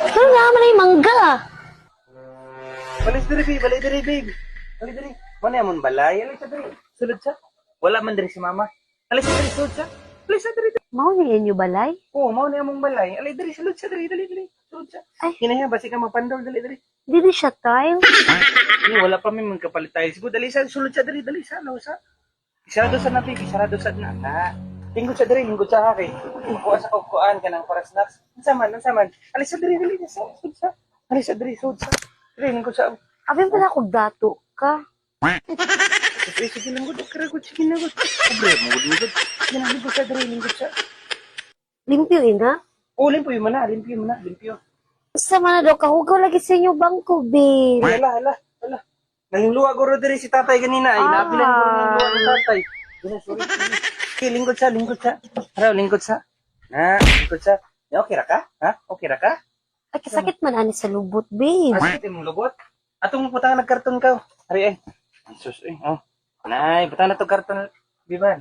Ano naman na yung mangga? Balis diri, babe. Balay diri, babe. Balay diri. Mana amon balay? Alis sa diri. Sulod siya. Wala man diri si mama. Alis sa diri, sulod siya. Alis sa diri. Mao ni inyo balay? Oo, mao na among balay. Alis diri, sulod siya diri, dali, dali. Sulod siya. Ay. Kinaya, basi ka mapandol, dali, dali. Dili siya tile. Wala pa may magkapalit tayo. Siguro, dali sa, sulod siya diri, dali sa, no, sa. Isarado sa nabi, isarado sa na. Lingkod siya diri, lingkod siya kay. Kuha sa kukuan ka ng para snacks. Ansaman. Alis sa diri, dali, sa, sulod siya. Alis sa diri, sulod siya. Diri, lingkod siya. Abi pala kog dato ka. Sige, lingkod. Sige, lingkod. Problema, lingkod. Sige, lingkod siya diri, lingkod siya. Limpyo ina. Oh, limpyo mo na, limpyo. Sa man na daw kahugaw lagi sa inyo bangko, babe. Hala. Nangluwa ko ro diri si tatay ganina. Ay, nabilan ko rin ng luwa ni tatay. Sorry. Okay, lingkod siya. Araw, lingkod siya. Lingkod siya. Okay ra ka? Ha? Okay ra ka? Ay, kasakit man ani sa lubot, babe. Asik imong lubot. Atong putang nagkarton ka. Ari ay. Sus eh. Oh. Nay, butang na to karton. Di ba?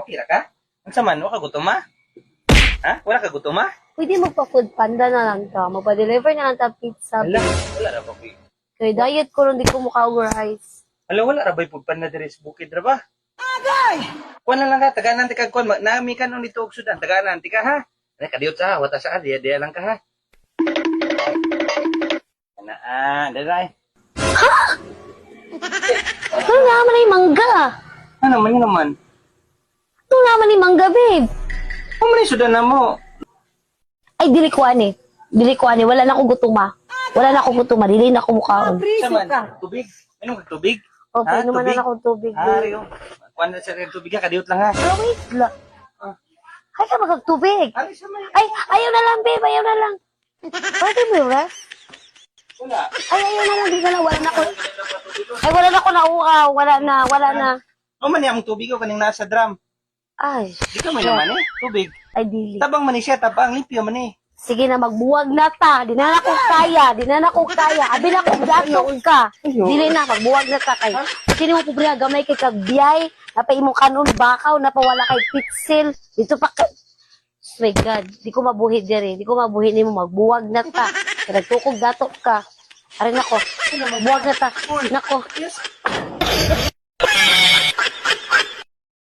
Okay ra ka? Unsa man, wa ka gutom ha? Ha? Wala ka gutom ha? Pwede magpa-food panda na lang ka. Magpa-deliver na lang ta pizza. Wala babe. ra ba ko. Kay diet ko ron, di ko maka-overrice. Wala ra bay pugpan na diri sa bukid ra ba? Agay! Kuan na lang ka, taganan ti kag kuan, nami ka no nito og sudan, taganan ti ka ha. Ay kadiyot sa, wata sa dia lang ka ha. Dai. Ano naman na yung mangga? Ano man yun naman? Ano naman yung mangga, babe? Ano man yung sudan na mo? Ay, dili ko ani. Wala na akong gutuma. Dili na ako mukhaon. Saman, tubig. Anong tubig? Okay, naman na akong tubig, babe. Ari, kuan na sa tubig ka, kadiyot lang ha. Oh, wait lang. Ay, ka magagtubig. Ari sa may. Ay, ayaw na lang, babe. Ayaw na lang. Pwede mo yung rest? Wala. Ay, ayaw na lang. Di na lang. Wala na ako. Ay, wala na ako nauaw. Wala na. O man yung tubig ko kaning nasa drum. Ay, Di ka man naman tubig. ay, dili. Tabang man siya, tabang limpyo man Sige na, magbuwag na ta. Di na ko kaya. Abi na kong dato ka. Dili na, magbuwag na ta kay. Sino mo pobre gamay kay kagbiyay. Napaimong kanon bakaw. Napawala kay pitsil. Dito pa ka. Oh my God. Di ko mabuhi diri. Di ko mabuhi ni mo. Magbuwag na ta. Nagtukog dato ka. Aray nako. Magbuwag na ta. Nako.